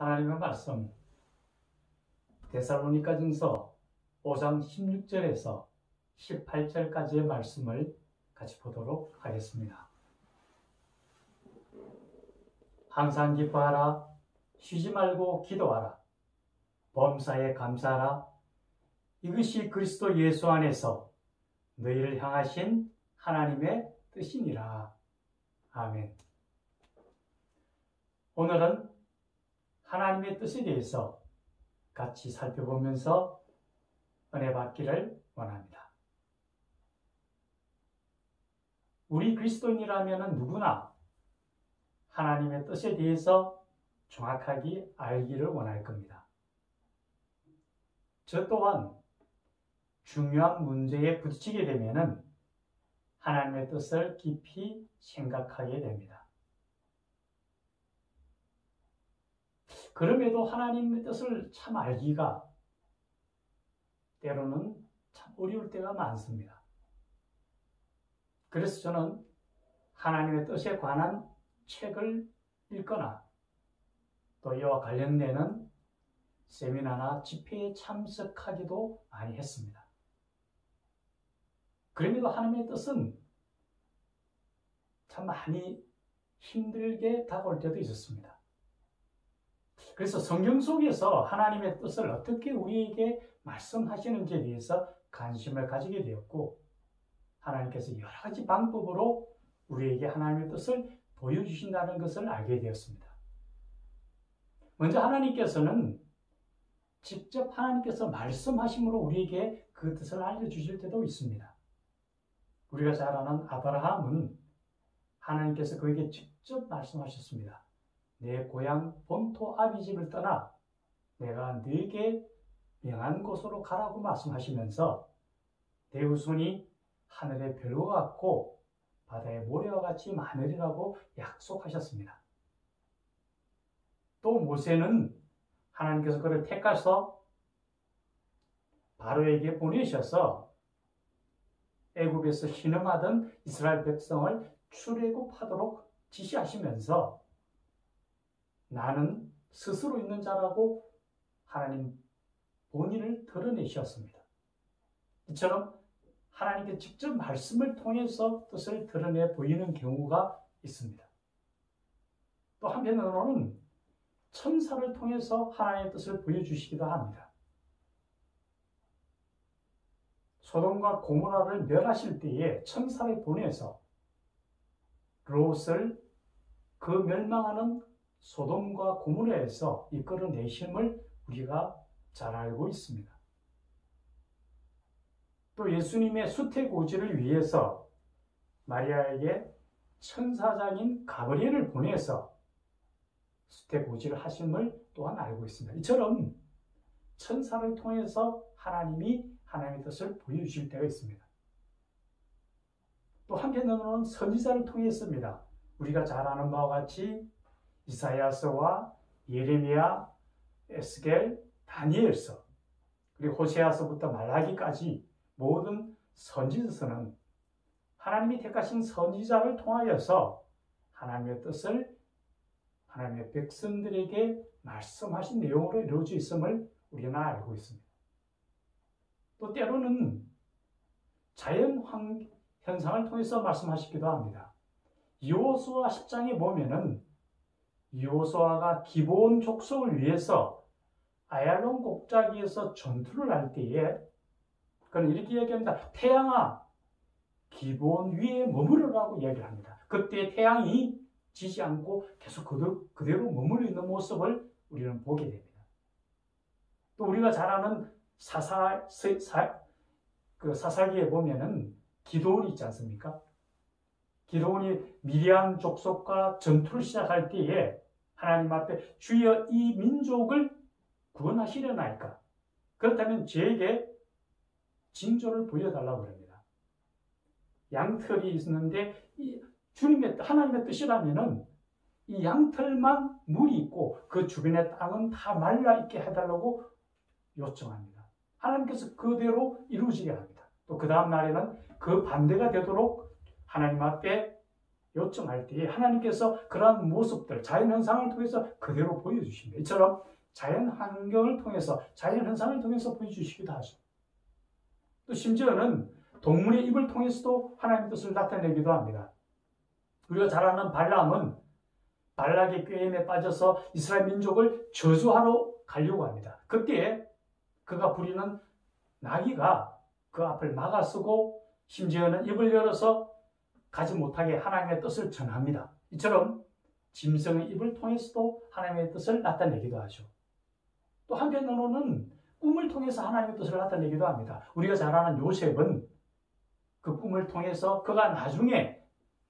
하나님의 말씀 데살로니가전서 5장 16절에서 18절까지의 말씀을 같이 보도록 하겠습니다. 항상 기뻐하라. 쉬지 말고 기도하라. 범사에 감사하라. 이것이 그리스도 예수 안에서 너희를 향하신 하나님의 뜻이니라. 아멘. 오늘은 하나님의 뜻에 대해서 같이 살펴보면서 은혜 받기를 원합니다. 우리 그리스도인이라면 누구나 하나님의 뜻에 대해서 정확하게 알기를 원할 겁니다. 저 또한 중요한 문제에 부딪히게 되면 하나님의 뜻을 깊이 생각하게 됩니다. 그럼에도 하나님의 뜻을 참 알기가 때로는 참 어려울 때가 많습니다. 그래서 저는 하나님의 뜻에 관한 책을 읽거나 또 이와 관련되는 세미나나 집회에 참석하기도 많이 했습니다. 그럼에도 하나님의 뜻은 참 많이 힘들게 다가올 때도 있었습니다. 그래서 성경 속에서 하나님의 뜻을 어떻게 우리에게 말씀하시는지에 대해서 관심을 가지게 되었고, 하나님께서 여러 가지 방법으로 우리에게 하나님의 뜻을 보여주신다는 것을 알게 되었습니다. 먼저 하나님께서는 직접 하나님께서 말씀하심으로 우리에게 그 뜻을 알려주실 때도 있습니다. 우리가 잘 아는 아브라함은 하나님께서 그에게 직접 말씀하셨습니다. 내 고향 본토 아비집을 떠나 내가 네게 명한 곳으로 가라고 말씀하시면서 내 후손이 하늘의 별과 같고 바다의 모래와 같이 많으리라고 약속하셨습니다. 또 모세는 하나님께서 그를 택하셔서 바로에게 보내셔서 애굽에서 신음하던 이스라엘 백성을 출애굽하도록 지시하시면서 나는 스스로 있는 자라고 하나님 본인을 드러내셨습니다. 이처럼 하나님께 직접 말씀을 통해서 뜻을 드러내 보이는 경우가 있습니다. 또 한편으로는 천사를 통해서 하나님의 뜻을 보여주시기도 합니다. 소돔과 고모라를 멸하실 때에 천사를 보내서 롯을 그 멸망하는 소돔과 고모라에서 이끌어내심을 우리가 잘 알고 있습니다. 또 예수님의 수태고지를 위해서 마리아에게 천사장인 가브리엘을 보내서 수태고지를 하심을 또한 알고 있습니다. 이처럼 천사를 통해서 하나님이 하나님의 뜻을 보여주실 때가 있습니다. 또 한편으로는 선지자를 통했습니다. 우리가 잘 아는 바와 같이 이사야서와 예레미야, 에스겔, 다니엘서, 그리고 호세아서부터 말라기까지 모든 선지서는 하나님이 택하신 선지자를 통하여서 하나님의 뜻을 하나님의 백성들에게 말씀하신 내용으로 이루어져 있음을 우리는 알고 있습니다. 또 때로는 자연 현상을 통해서 말씀하시기도 합니다. 여호수아 10장에 보면은 여호수아가 기브온 족속을 위해서 아얄론 곡자기에서 전투를 할 때에 그는 이렇게 얘기합니다. 태양아, 기브온 위에 머무르라고 얘기를 합니다. 그때 태양이 지지 않고 계속 그대로 머물러 있는 모습을 우리는 보게 됩니다. 또 우리가 잘 아는 사사기에 보면은 기드온이 있지 않습니까? 기드온이 미디안 족속과 전투를 시작할 때에 하나님 앞에 주여 이 민족을 구원하시려나이까? 그렇다면 저에게 징조를 보여달라고 합니다. 양털이 있는데 주님의 하나님의 뜻이라면은 이 양털만 물이 있고 그 주변의 땅은 다 말라 있게 해달라고 요청합니다. 하나님께서 그대로 이루어지게 합니다. 또 그 다음 날에는 그 반대가 되도록 하나님 앞에 요청할 때에 하나님께서 그러한 모습들, 자연현상을 통해서 그대로 보여주십니다. 이처럼 자연 환경을 통해서, 자연현상을 통해서 보여주시기도 하죠. 또 심지어는 동물의 입을 통해서도 하나님의 뜻을 나타내기도 합니다. 우리가 잘 아는 발람은 발락의 꾀임에 빠져서 이스라엘 민족을 저주하러 가려고 합니다. 그때 그가 부리는 나귀가 그 앞을 막아서고 심지어는 입을 열어서 가지 못하게 하나님의 뜻을 전합니다. 이처럼 짐승의 입을 통해서도 하나님의 뜻을 나타내기도 하죠. 또 한편으로는 꿈을 통해서 하나님의 뜻을 나타내기도 합니다. 우리가 잘 아는 요셉은 그 꿈을 통해서 그가 나중에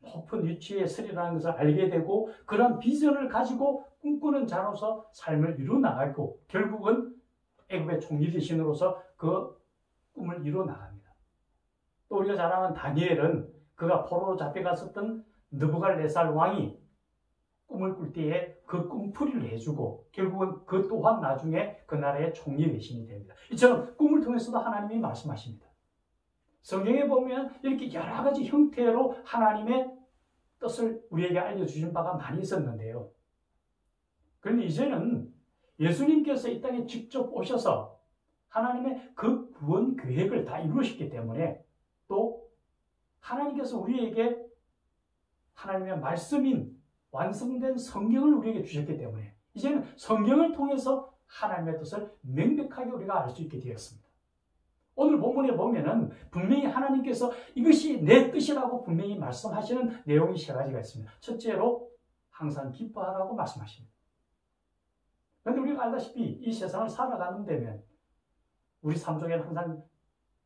높은 위치에 서리라는 것을 알게 되고 그런 비전을 가지고 꿈꾸는 자로서 삶을 이루어나가고 결국은 애굽의 총리 대신으로서 그 꿈을 이루어나갑니다. 또 우리가 잘 아는 다니엘은 그가 포로로 잡혀갔었던 느부갈네살 왕이 꿈을 꿀 때에 그 꿈풀이를 해주고 결국은 그 또한 나중에 그 나라의 총리 대신이 됩니다. 이처럼 꿈을 통해서도 하나님이 말씀하십니다. 성경에 보면 이렇게 여러 가지 형태로 하나님의 뜻을 우리에게 알려주신 바가 많이 있었는데요. 그런데 이제는 예수님께서 이 땅에 직접 오셔서 하나님의 그 구원 계획을 다 이루셨기 때문에 또 하나님께서 우리에게 하나님의 말씀인 완성된 성경을 우리에게 주셨기 때문에 이제는 성경을 통해서 하나님의 뜻을 명백하게 우리가 알 수 있게 되었습니다. 오늘 본문에 보면은 분명히 하나님께서 이것이 내 뜻이라고 분명히 말씀하시는 내용이 세 가지가 있습니다. 첫째로 항상 기뻐하라고 말씀하십니다. 그런데 우리가 알다시피 이 세상을 살아가는 데면 우리 삶 속에는 항상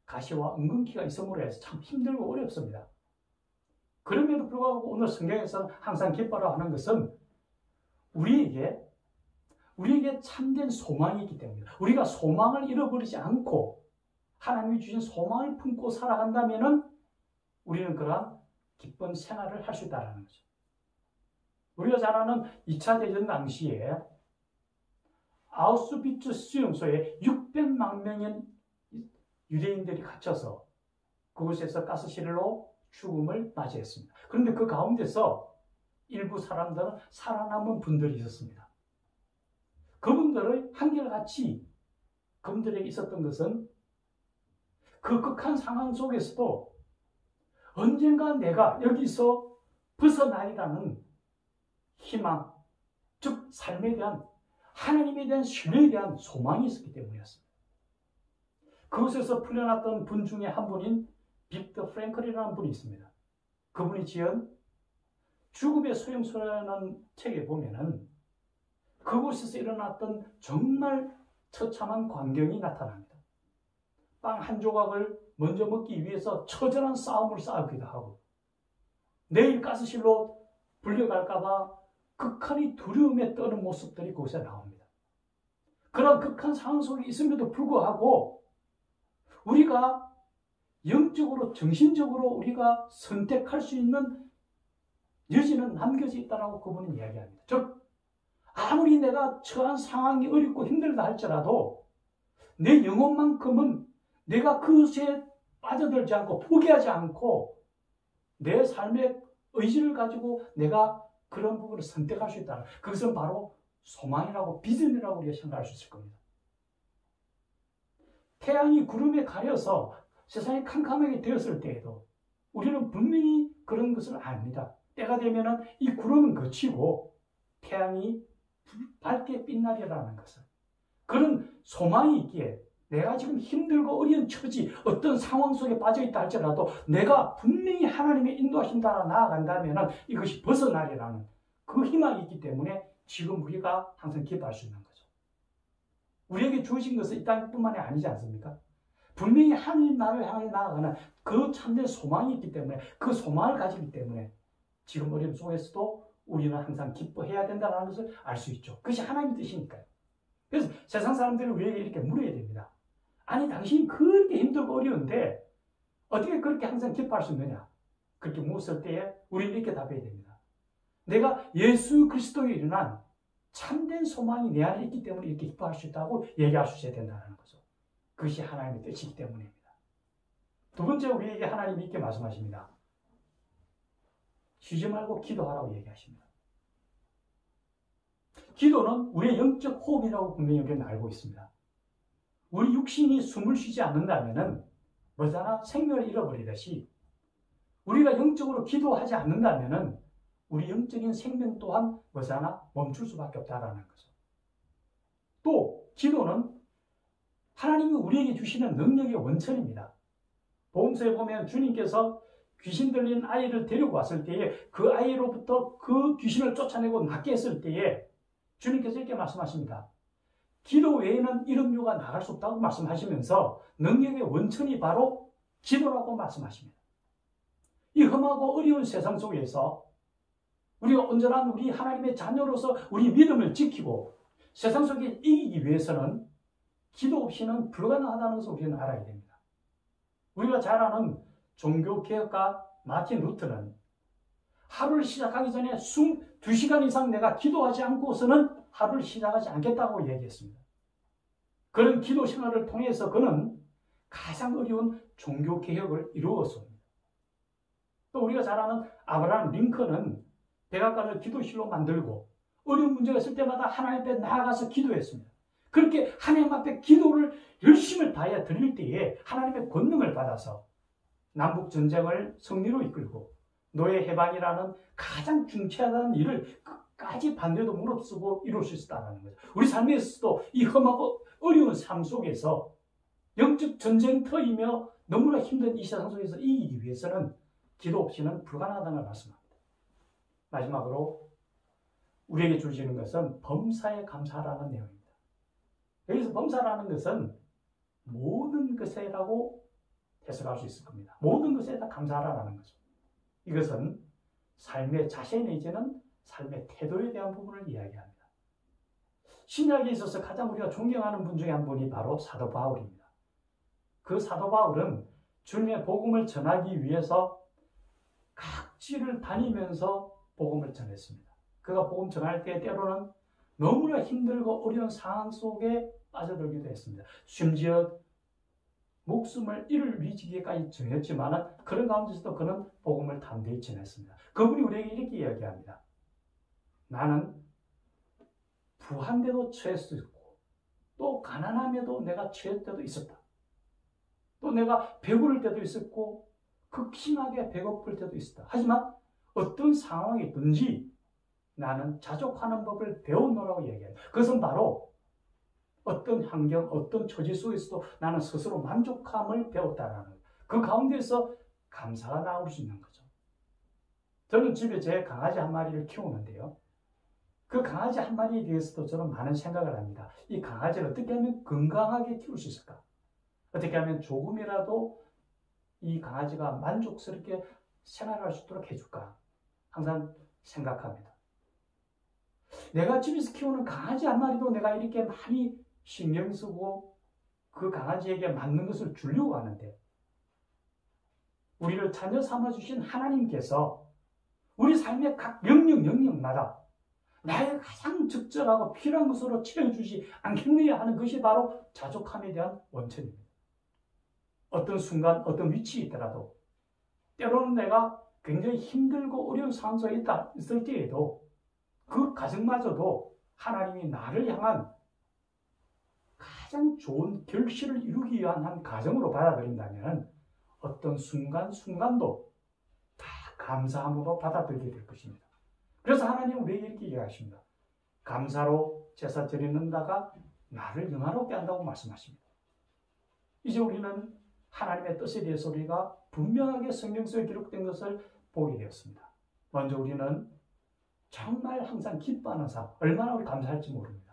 가시와 은근키가 있음으로 해서 참 힘들고 어렵습니다. 그럼에도 불구하고 오늘 성경에서는 항상 기뻐라 하는 것은 우리에게 참된 소망이 있기 때문입니다. 우리가 소망을 잃어버리지 않고 하나님이 주신 소망을 품고 살아간다면 우리는 그러한 기쁜 생활을 할 수 있다는 거죠. 우리가 잘 아는 2차 대전 당시에 아우슈비츠 수용소에 600만 명의 유대인들이 갇혀서 그곳에서 가스실로 죽음을 맞이했습니다. 그런데 그 가운데서 일부 사람들은 살아남은 분들이 있었습니다. 그분들의 한결같이 그분들에게 있었던 것은 그 극한 상황 속에서도 언젠가 내가 여기서 벗어나리라는 희망, 즉 삶에 대한 하나님에 대한 신뢰에 대한 소망이 있었기 때문이었습니다. 그곳에서 풀려났던 분 중에 한 분인 빅터 프랭클이라는 분이 있습니다. 그분이 지은 죽음의 소용소라는 책에 보면은 그곳에서 일어났던 정말 처참한 광경이 나타납니다. 빵 한 조각을 먼저 먹기 위해서 처절한 싸움을 싸우기도 하고 내일 가스실로 불려갈까봐 극한의 두려움에 떠는 모습들이 그곳에 나옵니다. 그런 극한 상황 속에 있음에도 불구하고 우리가 영적으로 정신적으로 우리가 선택할 수 있는 여지는 남겨져 있다고 그분은 이야기합니다. 즉 아무리 내가 처한 상황이 어렵고 힘들다 할지라도 내 영혼만큼은 내가 그것에 빠져들지 않고 포기하지 않고 내 삶의 의지를 가지고 내가 그런 부분을 선택할 수 있다. 그것은 바로 소망이라고 비전이라고 우리가 생각할 수 있을 겁니다. 태양이 구름에 가려서 세상이 캄캄하게 되었을 때에도 우리는 분명히 그런 것을 압니다. 때가 되면 이 구름은 그치고 태양이 밝게 빛나리라는 것을. 그런 소망이 있기에 내가 지금 힘들고 어려운 처지, 어떤 상황 속에 빠져있다 할지라도 내가 분명히 하나님의 인도하심 따라 나아간다면 이것이 벗어나리라는 그 희망이 있기 때문에 지금 우리가 항상 기뻐할 수 있는 거죠. 우리에게 주어진 것은 이 땅뿐만이 아니지 않습니까? 분명히 하나님 나라를 향해 나아가는 그 참된 소망이 있기 때문에 그 소망을 가지기 때문에 지금 어려움 속에서도 우리는 항상 기뻐해야 된다는 것을 알 수 있죠. 그것이 하나님의 뜻이니까요. 그래서 세상 사람들이 우리에게 이렇게 물어야 됩니다. 아니 당신이 그렇게 힘들고 어려운데 어떻게 그렇게 항상 기뻐할 수 있느냐? 그렇게 묻을 때에 우리는 이렇게 답해야 됩니다. 내가 예수 그리스도에 일어난 참된 소망이 내 안에 있기 때문에 이렇게 기뻐할 수 있다고 얘기할 수 있어야 된다는 거죠. 그것이 하나님의 뜻이기 때문입니다. 두 번째 우리에게 하나님이 이렇게 말씀하십니다. 쉬지 말고 기도하라고 얘기하십니다. 기도는 우리의 영적 호흡이라고 분명히 우리는 알고 있습니다. 우리 육신이 숨을 쉬지 않는다면 뭐잖아 생명을 잃어버리듯이 우리가 영적으로 기도하지 않는다면 우리 영적인 생명 또한 뭐잖아 멈출 수밖에 없다라는 거죠. 또 기도는 하나님이 우리에게 주시는 능력의 원천입니다. 복음서에 보면 주님께서 귀신 들린 아이를 데리고 왔을 때에 그 아이로부터 그 귀신을 쫓아내고 낫게 했을 때에 주님께서 이렇게 말씀하십니다. 기도 외에는 이런 유가 나갈 수 없다고 말씀하시면서 능력의 원천이 바로 기도라고 말씀하십니다. 이 험하고 어려운 세상 속에서 우리가 온전한 우리 하나님의 자녀로서 우리 믿음을 지키고 세상 속에 이기기 위해서는 기도 없이는 불가능하다는 것을 우리는 알아야 됩니다. 우리가 잘 아는 종교개혁가 마틴 루터는 하루를 시작하기 전에 2시간 이상 내가 기도하지 않고서는 하루를 시작하지 않겠다고 얘기했습니다. 그런 기도 생활을 통해서 그는 가장 어려운 종교개혁을 이루었습니다. 또 우리가 잘 아는 아브라함 링컨은 백악관을 기도실로 만들고 어려운 문제가 있을 때마다 하나님 앞에 나아가서 기도했습니다. 그렇게 하나님 앞에 기도를 열심을 다해 드릴 때에 하나님의 권능을 받아서 남북전쟁을 승리로 이끌고 노예 해방이라는 가장 중차대한 일을 끝까지 반대도 무릅쓰고 이룰 수 있었다는 거죠. 우리 삶에서도 이 험하고 어려운 삶 속에서 영적 전쟁터이며 너무나 힘든 이 세상 속에서 이기기 위해서는 기도 없이는 불가능하다는 걸 말씀합니다. 마지막으로 우리에게 주시는 것은 범사에 감사하라는 내용입니다. 여기서 범사라는 것은 모든 것에라고 해석할 수 있을 겁니다. 모든 것에 다 감사하라는 거죠. 이것은 삶의 자세 내지는 삶의 태도에 대한 부분을 이야기합니다. 신약에 있어서 가장 우리가 존경하는 분 중에 한 분이 바로 사도 바울입니다. 그 사도 바울은 주님의 복음을 전하기 위해서 각지를 다니면서 복음을 전했습니다. 그가 복음 전할 때 때로는 너무나 힘들고 어려운 상황 속에 빠져들기도 했습니다. 심지어 목숨을 잃을 위기까지 전했지만 그런 가운데서도 그는 복음을 담대히 전했습니다. 그분이 우리에게 이렇게 이야기합니다. 나는 부한 데도 처할 수 있고 또 가난함에도 내가 처할 때도 있었다. 또 내가 배부를 때도 있었고 극심하게 배고플 때도 있었다. 하지만 어떤 상황이 있든지 나는 자족하는 법을 배우노라고 얘기해요. 그것은 바로 어떤 환경, 어떤 처지 속에서도 나는 스스로 만족함을 배웠다는 거예요. 그 가운데서 감사가 나올 수 있는 거죠. 저는 집에 제 강아지 한 마리를 키우는데요. 그 강아지 한 마리에 대해서도 저는 많은 생각을 합니다. 이 강아지를 어떻게 하면 건강하게 키울 수 있을까? 어떻게 하면 조금이라도 이 강아지가 만족스럽게 생활할 수 있도록 해줄까? 항상 생각합니다. 내가 집에서 키우는 강아지 한 마리도 내가 이렇게 많이 신경 쓰고 그 강아지에게 맞는 것을 주려고 하는데 우리를 자녀 삼아주신 하나님께서 우리 삶의 각 영역마다 나의 가장 적절하고 필요한 것으로 채워주지 않겠느냐 하는 것이 바로 자족함에 대한 원천입니다. 어떤 순간, 어떤 위치에 있더라도 때로는 내가 굉장히 힘들고 어려운 상황 속에 있을 때에도 그 가정마저도 하나님이 나를 향한 가장 좋은 결실을 이루기 위한 한 가정으로 받아들인다면 어떤 순간순간도 다 감사함으로 받아들이게 될 것입니다. 그래서 하나님은 우리에게 이렇게 얘기하십니다. 감사로 제사 드리는다가 나를 영화롭게 한다고 말씀하십니다. 이제 우리는 하나님의 뜻에 대해서 우리가 분명하게 성경 속에 기록된 것을 보게 되었습니다. 먼저 우리는 정말 항상 기뻐하는 삶, 얼마나 우리 감사할지 모릅니다.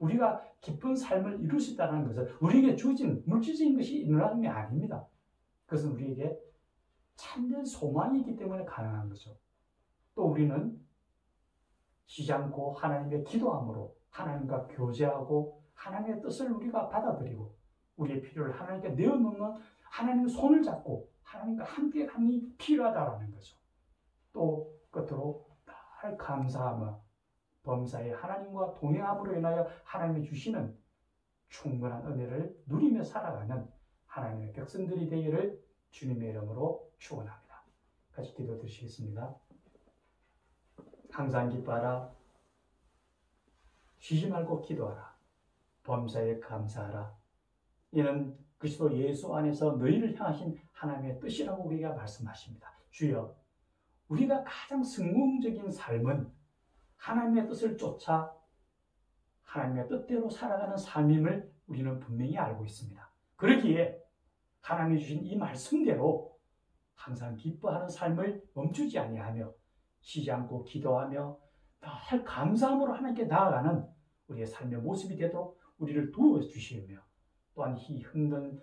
우리가 기쁜 삶을 이룰 수 있다는 것은 우리에게 주어진 물질적인 것이 일어나는 게 아닙니다. 그것은 우리에게 참된 소망이 있기 때문에 가능한 거죠. 또 우리는 쉬지 않고 하나님의 기도함으로 하나님과 교제하고 하나님의 뜻을 우리가 받아들이고 우리의 필요를 하나님께 내어놓는 하나님의 손을 잡고 하나님과 함께 함이 필요하다는 거죠. 또 끝으로 늘 감사하며 범사에 하나님과 동행함으로 인하여 하나님이 주시는 충분한 은혜를 누리며 살아가는 하나님의 백성들이 되기를 주님의 이름으로 축원합니다. 같이 기도 드리겠습니다. 항상 기뻐하라. 쉬지 말고 기도하라. 범사에 감사하라. 이는 그리스도 예수 안에서 너희를 향하신 하나님의 뜻이라고 우리가 말씀하십니다. 주여, 우리가 가장 성공적인 삶은 하나님의 뜻을 쫓아 하나님의 뜻대로 살아가는 삶임을 우리는 분명히 알고 있습니다. 그러기에 하나님이 주신 이 말씀대로 항상 기뻐하는 삶을 멈추지 아니하며 쉬지 않고 기도하며 늘 감사함으로 하나님께 나아가는 우리의 삶의 모습이 되도록 우리를 도와주시며 또한 이 힘든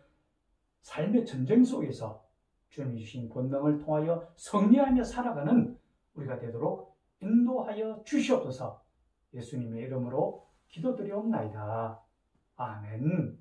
삶의 전쟁 속에서 주님이 주신 권능을 통하여 승리하며 살아가는 우리가 되도록 인도하여 주시옵소서. 예수님의 이름으로 기도드리옵나이다. 아멘.